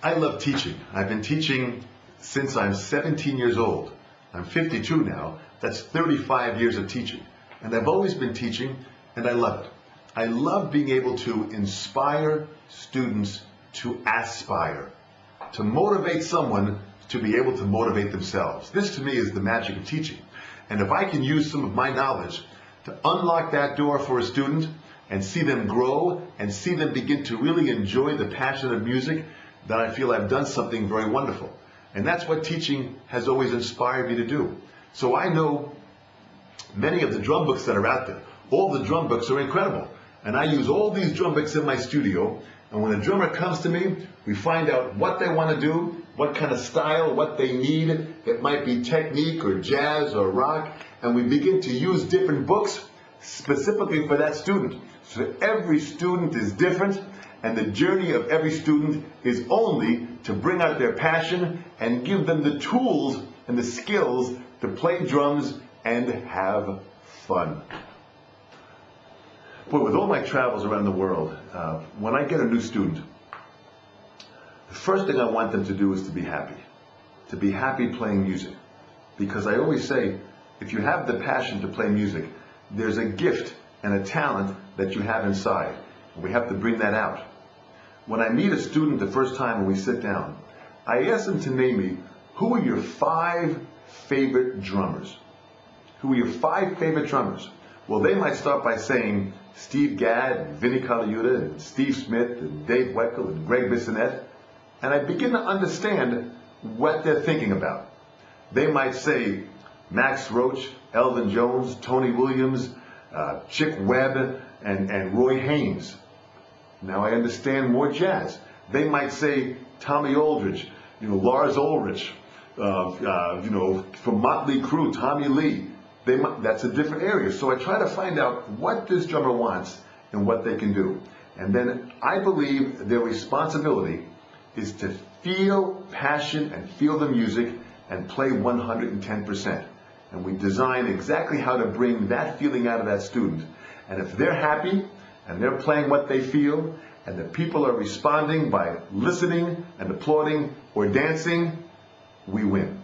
I love teaching. I've been teaching since I'm 17 years old. I'm 52 now. That's 35 years of teaching. And I've always been teaching, and I love it. I love being able to inspire students to aspire, to motivate someone to be able to motivate themselves. This to me is the magic of teaching. And if I can use some of my knowledge to unlock that door for a student and see them grow and see them begin to really enjoy the passion of music, then I feel I've done something very wonderful. And that's what teaching has always inspired me to do. So I know many of the drum books that are out there. All the drum books are incredible. And I use all these drum books in my studio. And when a drummer comes to me, we find out what they want to do, what kind of style, what they need. It might be technique or jazz or rock. And we begin to use different books specifically for that student. So every student is different. And the journey of every student is only to bring out their passion and give them the tools and the skills to play drums and have fun. Boy, with all my travels around the world, when I get a new student, the first thing I want them to do is to be happy playing music. Because I always say, if you have the passion to play music, there's a gift and a talent that you have inside. And we have to bring that out. When I meet a student the first time when we sit down, I ask them to name me, who are your 5 favorite drummers? Who are your 5 favorite drummers? Well, they might start by saying Steve Gadd, and Vinnie Colaiuta, and Steve Smith, and Dave Weckl, and Greg Bissonette, and I begin to understand what they're thinking about. They might say Max Roach, Elvin Jones, Tony Williams, Chick Webb, and Roy Haynes. Now I understand more jazz. They might say Tommy Aldridge, Lars Ulrich, from Motley Crue, Tommy Lee. That's a different area. So I try to find out what this drummer wants and what they can do. And then I believe their responsibility is to feel passion and feel the music and play 110%. And we design exactly how to bring that feeling out of that student. And if they're happy and they're playing what they feel and the people are responding by listening and applauding or dancing, we win.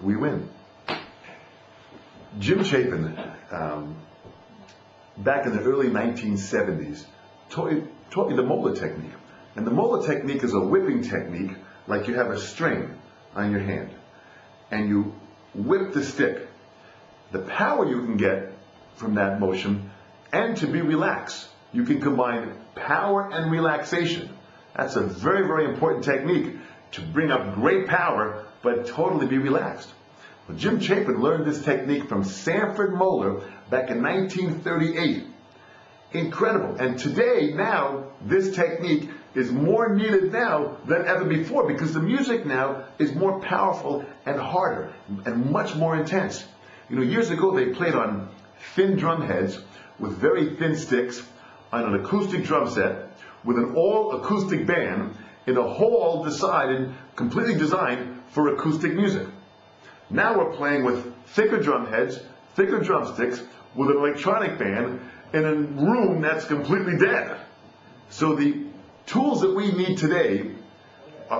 We win. Jim Chapin, back in the early 1970s, taught me the molar technique. And the molar technique is a whipping technique, like you have a string on your hand. And you whip the stick. The power you can get from that motion, and to be relaxed. You can combine power and relaxation. That's a very, very important technique to bring up great power, but totally be relaxed. Well, Jim Chapin learned this technique from Sanford Moeller back in 1938. Incredible. And today, now, this technique is more needed now than ever before because the music now is more powerful and harder and much more intense. Years ago they played on thin drum heads with very thin sticks on an acoustic drum set with an all-acoustic band in a hall completely designed for acoustic music. Now we're playing with thicker drum heads, thicker drumsticks, with an electronic band in a room that's completely dead. So the tools that we need today,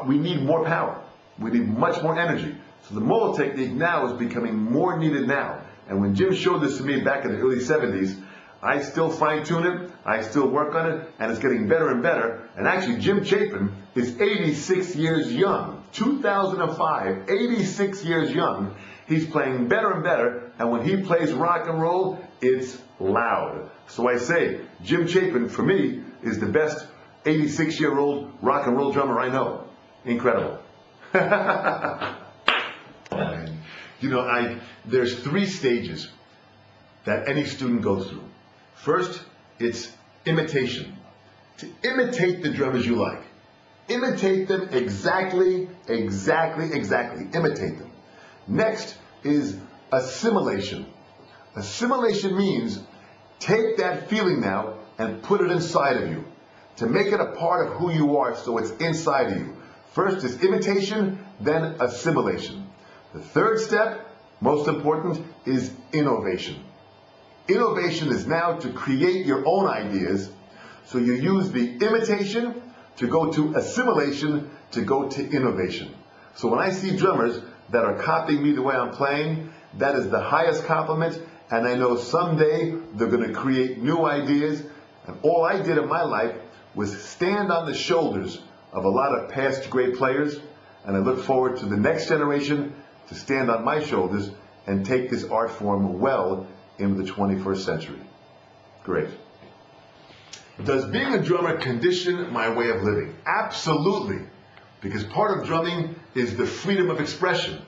we need more power. We need much more energy. So the Moeller technique now is becoming more needed now. And when Jim showed this to me back in the early 70s, I still fine-tune it, I still work on it, and it's getting better and better. And actually, Jim Chapin is 86 years young. 2005, 86 years young. He's playing better and better, and when he plays rock and roll, it's loud. So I say, Jim Chapin, for me, is the best 86-year-old rock and roll drummer I know. Incredible. There's 3 stages that any student goes through. First, it's imitation. To imitate the drummers you like. Imitate them exactly. Imitate them. Next is assimilation. Assimilation means take that feeling now and put it inside of you. To make it a part of who you are so it's inside of you. First is imitation, then assimilation. The third step, most important, is innovation. Innovation is now to create your own ideas, so you use the imitation to go to assimilation, to go to innovation. So when I see drummers that are copying me the way I'm playing, that is the highest compliment, and I know someday they're going to create new ideas. And all I did in my life was stand on the shoulders of a lot of past great players, and I look forward to the next generation to stand on my shoulders and take this art form well into the 21st century. Great. Does being a drummer condition my way of living? Absolutely. Because part of drumming is the freedom of expression.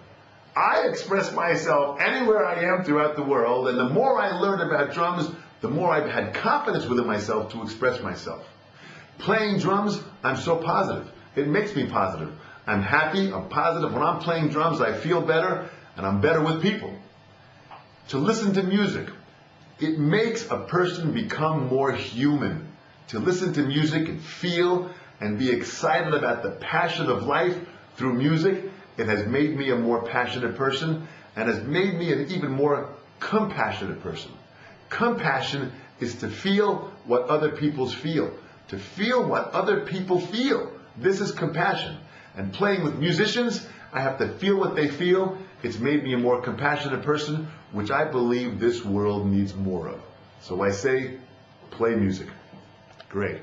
I express myself anywhere I am throughout the world, and the more I learned about drums, the more I've had confidence within myself to express myself. Playing drums, I'm so positive. It makes me positive. I'm happy, I'm positive. When I'm playing drums, I feel better, and I'm better with people. To listen to music, it makes a person become more human. To listen to music and feel and be excited about the passion of life through music, it has made me a more passionate person and has made me an even more compassionate person. Compassion is to feel what other people feel. To feel what other people feel. This is compassion. And playing with musicians, I have to feel what they feel. It's made me a more compassionate person, which I believe this world needs more of. So I say, play music. Great.